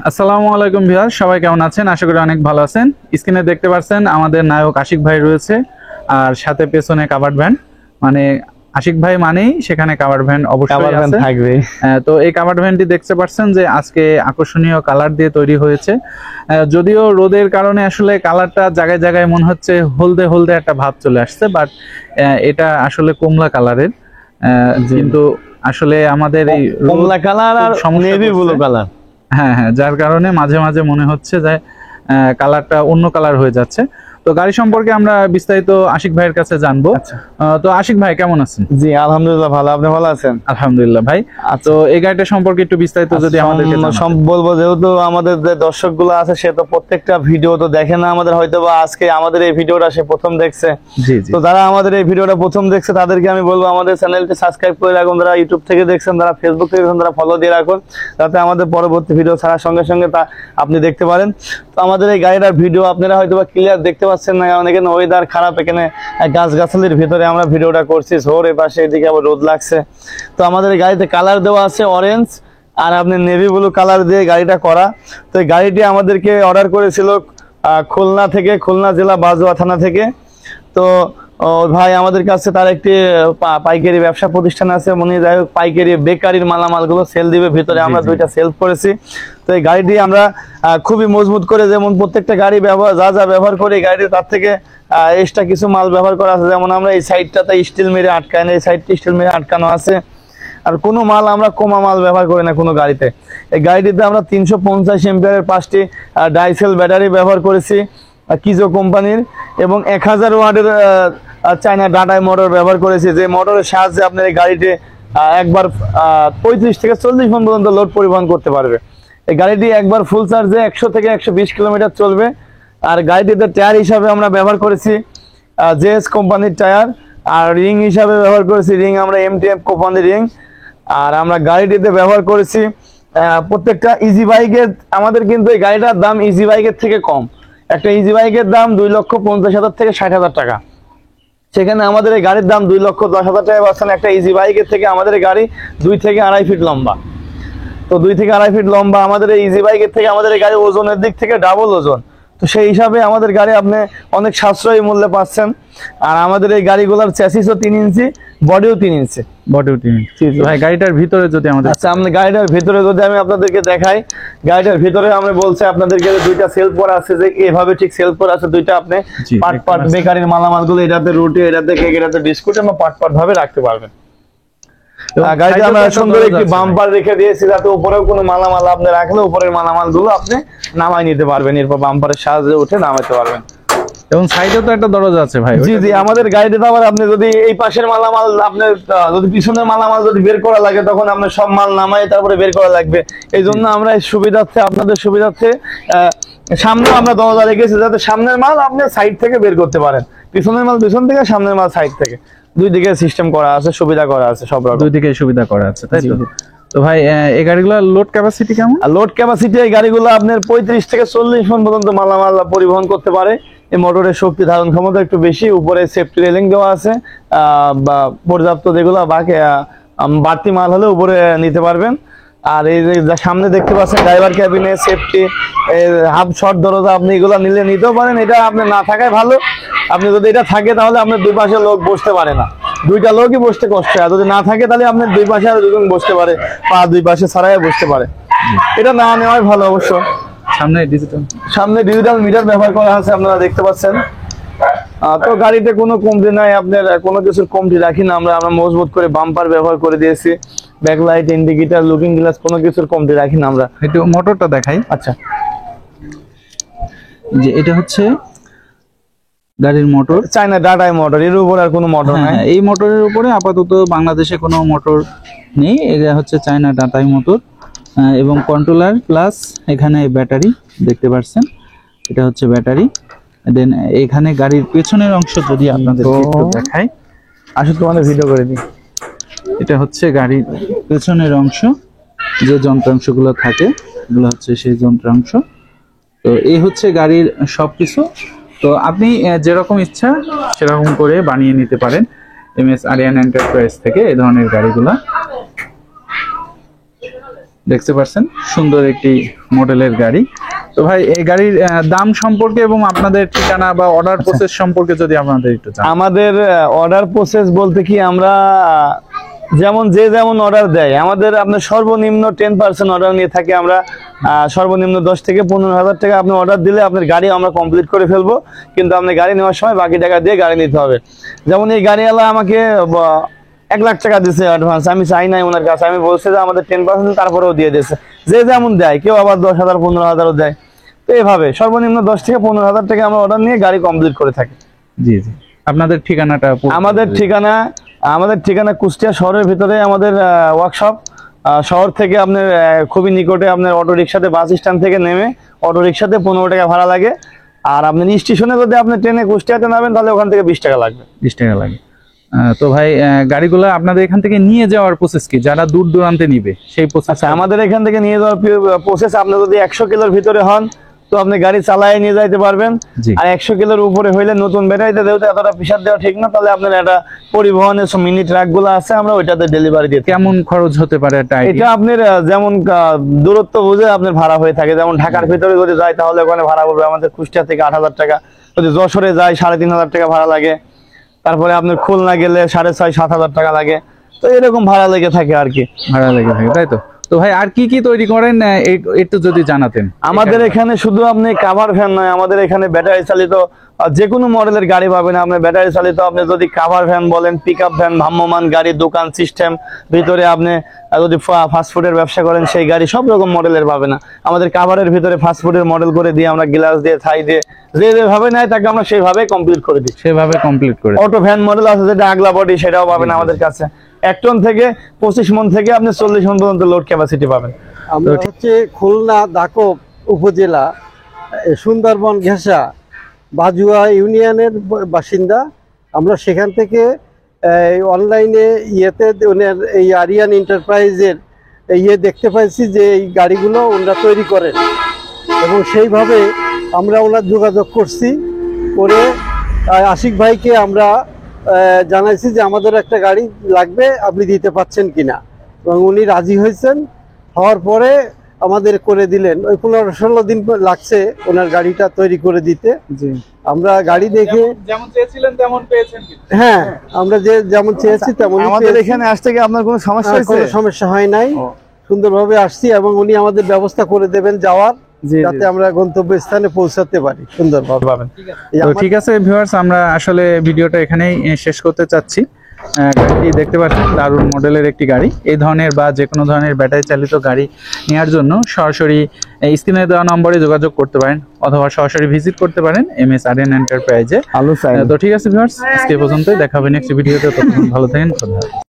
আসসালামু আলাইকুম ভিউয়ার, সবাই কেমন আছেন? আশা করি অনেক ভালো আছেন। স্ক্রিনে দেখতে পাচ্ছেন আমাদের নায়ক আশিক ভাই রয়েছে, আর সাথে পেছনে কাভার্ড ভ্যান। মানে আশিক ভাই মানেই সেখানে কাভার্ড ভ্যান অবশ্যই আছে, থাকবে। তো এই কাভার্ড ভ্যানটি দেখতে পাচ্ছেন যে আজকে আকর্ষণীয় কালার দিয়ে তৈরি হয়েছে। যদিও রোদের কারণে আসলে কালারটা জায়গায় জায়গায় মনে হচ্ছে হলদে হলদে একটা ভাব চলে আসছে, বাট এটা আসলে কমলা কালারের। কিন্তু আসলে আমাদের এই কমলা কালার আর নেভি ব্লু কালার, হ্যাঁ হ্যাঁ, যার কারণে মাঝে মাঝে মনে হচ্ছে যে কালারটা অন্য কালার হয়ে যাচ্ছে। তো গাড়ি সম্পর্কে আমরা বিস্তারিত আশিক ভাইয়ের কাছে জানবো। তো আশিক ভাই কেমন আছেন? জি আলহামদুলিল্লাহ ভালো, আপনি ভালো আছেন? আলহামদুলিল্লাহ ভাই। তো এই গাড়িটা সম্পর্কে একটু বিস্তারিত যদি আমাদেরকে বলবো, যেহেতু আমাদের যে দর্শক গুলো আছে সে তো প্রত্যেকটা ভিডিও তো দেখে না আমাদের, হয়তো বা আজকে আমাদের এই ভিডিওটা সে প্রথম দেখছে। তো যারা আমাদের এই ভিডিওটা প্রথম দেখছে তাদেরকে আমি বলবো আমাদের চ্যানেলটি সাবস্ক্রাইব করে রাখুন। যারা ইউটিউব থেকে দেখছেন, যারা ফেসবুক থেকে দেখছেন, তারা ফলো দিয়ে রাখুন, যাতে আমাদের পরবর্তী ভিডিও ছাড়ার সঙ্গে সঙ্গে তা আপনি দেখতে পারেন। তো আমাদের এই গাড়িটার ভিডিও আপনারা হয়তো বা ক্লিয়ার দেখতে পাচ্ছেন না, কারণ এখানে ওয়েদার খারাপ, এখানে গাছগাছালির ভিতরে আমরা ভিডিওটা করছি, ঝোর এপাশে, এদিকে আবার রোদ লাগছে। তো আমাদের এই গাড়িতে কালার দেওয়া আছে অরেঞ্জ আর আপনি নেভি ব্লু কালার দিয়ে গাড়িটা করা। তো এই গাড়িটি আমাদেরকে অর্ডার করেছিল খুলনা থেকে, খুলনা জেলা বাজুয়া থানা থেকে। তো ভাই আমাদের কাছে তার একটি পাইকারি ব্যবসা প্রতিষ্ঠান আছে, উনি যাই হোক পাইকারি বেকারির মালামালগুলো সেল দিবে, ভিতরে আমরা দুইটা সেল করেছি। তো এই গাড়িটি আমরা খুবই মজবুত করে, যেমন প্রত্যেকটা গাড়ি ব্যবহার যা যা ব্যবহার করি গাড়িটি তার থেকে এক্সট্রা কিছু মাল ব্যবহার করা আছে। যেমন আমরা এই সাইডটাতে স্টিল মেরে আটকানো, এই সাইডটি স্টিল মেরে আটকানো আছে। আর কোনো মাল আমরা কমা মাল ব্যবহার করি না কোনো গাড়িতে। এই গাড়িটিতে আমরা 350 এম্পিয়ারের 5টি ডাইসেল ব্যাটারি ব্যবহার করেছি কিজো কোম্পানির, এবং 1000 ওয়াটের চায়না ডাটাই মোটর ব্যবহার করেছি, যে মোটরের সাহায্যে আপনার এই গাড়িটি একবার 35 থেকে 40 ঘন্টা পর্যন্ত লোড পরিবহন করতে পারবে। এই গাড়িটি একবার ফুল চার্জে 100 থেকে 120 কিলোমিটার চলবে। আর গাড়িটিতে টায়ার হিসাবে আমরা ব্যবহার করেছি জেএস কোম্পানির টায়ার, আর রিং হিসাবে ব্যবহার করেছি রিং আমরা এমটিএফ কোম্পানির রিং। আর আমরা গাড়িটিতে ব্যবহার করেছি প্রত্যেকটা ইজি বাইকের, আমাদের কিন্তু এই গাড়িটার দাম ইজি বাইকের থেকে কম। একটা ইজি বাইকের দাম 2,50,000 থেকে 60,000 টাকা, সেখানে আমাদের এই গাড়ির দাম 2,10,000 টাকা পাচ্ছেন। একটা ইজি বাইকের থেকে আমাদের গাড়ি 2 থেকে 2.5 ফিট লম্বা। তো 2 থেকে 2.5 ফিট লম্বা আমাদের এই ইজি বাইকের থেকে আমাদের এই গাড়ি ওজনের দিক থেকে ডাবল ওজন। তো সেই হিসাবে আমাদের গাড়ি আপনি অনেক সাশ্রয়ী মূল্যে পাচ্ছেন। আর আমাদের এই গাড়িগুলোর চ্যাসিসও 3 ইঞ্চি, বডিও 3 ইঞ্চি। ভাই গাড়িটার ভিতরে যদি আমাদের, আচ্ছা আমরা গাড়িটার ভিতরে যদি আমি আপনাদেরকে দেখাই, গাড়িটার ভিতরে আমরা বলছি আপনাদেরকে দুইটা সেলফ করা আছে, যে এভাবে ঠিক সেলফ করা আছে দুইটা, আপনি পার্ট পার্ট বেকারির মালামালগুলো এটাতে রুটি, এটাতে কেক, এটাতে বিস্কুট আমরা পার্ট পার্ট ভাবে রাখতে পারবেন। গাড়িতে আমরা সুন্দর একটি বাম্পার রেখে দিয়েছি, যাতে উপরেও কোনো মালামাল আপনি রাখলে উপরের মালামাল গুলো আপনি নামাই নিতে পারবেন, এরপর বাম্পারের সাহায্যে উঠে নামাতে পারবেন। এবং সাইডেও তো একটা দরজা আছে ভাই। জি জি, আমাদের গাড়িতে আবার আপনি যদি এই পাশের মালামাল, আপনার যদি পিছনের মালামাল যদি বের করা লাগে, তখন আপনার সব মাল নামাই তারপরে বের করা লাগবে। এই জন্য আমরা সুবিধার্থে, আপনাদের সুবিধার্থে সামনে আমরা দরজা রেখেছি, যাতে সামনের মাল আপনি সাইড থেকে বের করতে পারেন, পিছনের মাল পিছন থেকে, সামনের মাল সাইড থেকে, দুই দিকে সিস্টেম করা আছে, সুবিধা করা আছে, সব রকম দুই দিকে সুবিধা করা আছে, তাই তো? তো ভাই এই গাড়িগুলোর লোড ক্যাপাসিটি কেমন? লোড ক্যাপাসিটি এই গাড়িগুলো আপনার 35 থেকে 40 টন পর্যন্ত মালামাল পরিবহন করতে পারে। এই মোটরের শক্তি ধারণ ক্ষমতা একটু বেশি, উপরে সেফটি রেলিং দেওয়া আছে, বা পর্যাপ্ত যেগুলো বাকি বাড়তি মাল হলে উপরে নিতে পারবেন। আর এই যে সামনে দেখতে পাচ্ছেন ড্রাইভার ক্যাবিনে সেফটি হাফ শর্ট দরজা, আপনি এগুলো নিলে নিতেও পারেন। এটা আপনার না থাকায় ভালো, আপনি যদি এটা থাকে তাহলে আপনার দুই পাশে লোক বসতে পারে না, দুইটা লোকই বসতে কষ্ট হয়। যদি না থাকে তাহলে আপনার দুই পাশে আর দুজন বসতে পারে, পা দুই পাশে ছাড়াই বসতে পারে। এটা না নেওয়াই ভালো অবশ্য। সামনে ডিজিটাল মিটার ব্যবহার করা আছে, আপনারা দেখতে পাচ্ছেন। তো গাড়িতে কোনো কমতি নাই, আপনার কোনো কিছুর কমতি রাখি না আমরা। মজবুত করে বাম্পার ব্যবহার করে দিয়েছি, ব্যাকলাইট, ইন্ডিকেটর, লুকিং গ্লাস, কোনো কিছুর কমতি রাখি না আমরা। একটু মোটরটা দেখাই। আচ্ছা, যে এটা হচ্ছে গাড়ির মোটর, চায়না ডাটাই মোটর, এর উপর আর কোনো মোটর নাই। এই মোটরের উপরে আপাতত বাংলাদেশে কোনো মোটর নেই, এটা হচ্ছে চায়না ডাটাই মোটর। এবং কন্ট্রোলার প্লাস এখানে ব্যাটারি দেখতে পাচ্ছেন, এটা হচ্ছে ব্যাটারি। দেন এখানে গাড়ির পেছনের অংশ যদি আপনাদের একটু দেখাই, আসলে তোমাদের ভিডিও করে দিই। এটা হচ্ছে গাড়ির পেছনের অংশ, যে যন্ত্রাংশগুলো থাকে এগুলো হচ্ছে সেই যন্ত্রাংশ। তো এই হচ্ছে গাড়ির সবকিছু। তো আপনি যেরকম ইচ্ছা সেরকম করে বানিয়ে নিতে পারেন MS আরিয়ান এন্টারপ্রাইজ থেকে এই ধরনের গাড়িগুলা। দেখতে পাচ্ছেন সুন্দর একটি মডেলের গাড়ি। তো ভাই এই গাড়ির দাম সম্পর্কে এবং আপনাদের ঠিকানা বা অর্ডার প্রসেস সম্পর্কে যদি আপনাদের একটু জানান। আমাদের অর্ডার প্রসেস বলতে কি, আমরা যেমন যেমন অর্ডার দেয়, আমাদের আপনার সর্বনিম্ন 10% অর্ডার নিয়ে থাকি আমরা। সর্বনিম্ন 10 থেকে 15,000 টাকা আপনি অর্ডার দিলে আপনার গাড়ি আমরা কমপ্লিট করে ফেলবো, কিন্তু আপনি গাড়ি নেওয়ার সময় বাকি টাকা দিয়ে গাড়ি নিতে হবে। যেমন এই গাড়িওয়ালা আমাকে 1 লাখ টাকা দিচ্ছে অ্যাডভান্স, আমি চাই নাই ওনার কাছে, আমি বলছি যে আমাদের 10% তারপরেও দিয়ে দিয়েছে। যে যেমন দেয়, কেউ আবার 10,000 15,000ও দেয়। তো এইভাবে সর্বনিম্ন 10 থেকে 15,000 টাকা আমরা অর্ডার নিয়ে গাড়ি কমপ্লিট করে থাকি। জি জি, আপনাদের ঠিকানাটা? আমাদের ঠিকানা কুষ্টিয়া শহরের ভিতরে আমাদের ওয়ার্কশপ। শহর থেকে আপনার খুবই নিকটে, আপনার অটো রিক্সাতে বাস স্ট্যান্ড থেকে নেমে অটো রিক্সাতে 15 টাকা ভাড়া লাগে। আর আপনি স্টেশনে যদি আপনি ট্রেনে কুষ্টিয়াতে নামেন তাহলে ওখান থেকে 20 টাকা লাগবে। 20 টাকা লাগে। তো ভাই গাড়িগুলো আপনাদের এখান থেকে নিয়ে যাওয়ার প্রসেস কি, যারা দূর দূরান্তে নিবে সেই প্রসেস? আমাদের এখান থেকে নিয়ে যাওয়ার প্রসেস, আপনি যদি 100 কিলোর ভিতরে হন তো আপনি গাড়ি চালায় নিয়ে যাইতে পারবেন। আর 100 কিলোর উপরে হইলে নতুন ব্যাটারিতে যেহেতু এতটা প্রেসার দেওয়া ঠিক না, তাহলে আপনার একটা পরিবহনের মিনি ট্রাক গুলো আছে, আমরা ওইটাতে ডেলিভারি দিই। কেমন খরচ হতে পারে এটা আপনার যেমন দূরত্ব বুঝে আপনার ভাড়া হয়ে থাকে। যেমন ঢাকার ভিতরে যদি যায় তাহলে ওখানে ভাড়া পড়বে আমাদের কুষ্টিয়া থেকে 8,000 টাকা। যদি যশোরে যায় 3,500 টাকা ভাড়া লাগে। তারপরে আপনার খুলনা গেলে 6,500-7,000 টাকা লাগে। তো এরকম ভাড়া লেগে থাকে আর কি। ভাড়া লেগে থাকে, তাই তো? তো ভাই আর কি কি তৈরি করেন একটু যদি জানাতেন। আমাদের এখানে শুধু আপনি কাভার ভ্যান নয়, আমাদের এখানে ব্যাটারি চালিত যে কোনো মডেলের গাড়ি পাবেন। আপনি ব্যাটারি চালিত, আপনি যদি কাভার ভ্যান বলেন, পিকআপ ভ্যান, ভ্রাম্যমান গাড়ি, দোকান সিস্টেম ভিতরে আপনি যদি ফাস্টফুডের ব্যবসা করেন সেই গাড়ি সব রকম মডেলের পাবেন। আমাদের কাভারের ভিতরে ফাস্টফুডের মডেল করে দিয়ে আমরা গ্লাস দিয়ে, থাই দিয়ে, যেভাবে নেয় তাকে আমরা সেইভাবে কমপ্লিট করে দিই। সেভাবে কমপ্লিট করে। অটো ভ্যান মডেল আছে যেটা আগলা বডি, সেটাও পাবেন আমাদের কাছে। 1 টন থেকে 25 মন থেকে আপনি 40 মন পর্যন্ত লোড ক্যাপাসিটি পাবেন। আমরা হচ্ছে খুলনা দাকব উপজেলা সুন্দরবন ঘেঁষা বাজুয়া ইউনিয়নের বাসিন্দা। আমরা সেখান থেকে অনলাইনে এই আরিয়ান এন্টারপ্রাইজের দেখতে পাইছি যে এই গাড়িগুলো ওনারা তৈরি করেন, এবং সেইভাবে আমরা ওনার যোগাযোগ করছি। করে আশিক ভাইকে আমরা জানাইছি যে আমাদের একটা গাড়ি লাগবে, আপনি দিতে পারছেন কিনা, এবং উনি রাজি হয়েছেন। হওয়ার পরে আমাদের করে দিলেন। ওই 15-16 দিন লাগছে ওনার গাড়িটা তৈরি করে দিতে। আমরা গাড়ি দেখে যেমন চেয়েছিলেন তেমন পেয়েছেন? হ্যাঁ, আমরা যেমন চেয়েছি তেমন। আমাদের এখানে আসতে কি আপনার কোনো সমস্যা হয়েছে? কোনো সমস্যা হয় নাই, সুন্দরভাবে আসছি, এবং উনি আমাদের ব্যবস্থা করে দেবেন যাওয়ার, যাতে আমরা গন্তব্য স্থানে পৌঁছাতে পারি সুন্দরভাবে পাবেন। তো ঠিক আছে ভিউয়ার্স, আমরা আসলে ভিডিওটা এখানেই শেষ করতে চাচ্ছি। গাড়িটি দেখতে পাচ্ছেন দারুণ মডেলের একটি গাড়ি। এই ধরনের বা যে কোনো ধরনের ব্যাটারি চালিত গাড়ি নেওয়ার জন্য সরাসরি স্ক্রিনে দেওয়া নম্বরে যোগাযোগ করতে পারেন, অথবা সরাসরি ভিজিট করতে পারেন MS আরিয়ান এন্টারপ্রাইজে। তো ঠিক আছে ভিউয়ার্স, আজকে পর্যন্তই, দেখা হবে নেক্সট ভিডিওতে। ততক্ষণ ভালো থাকেন।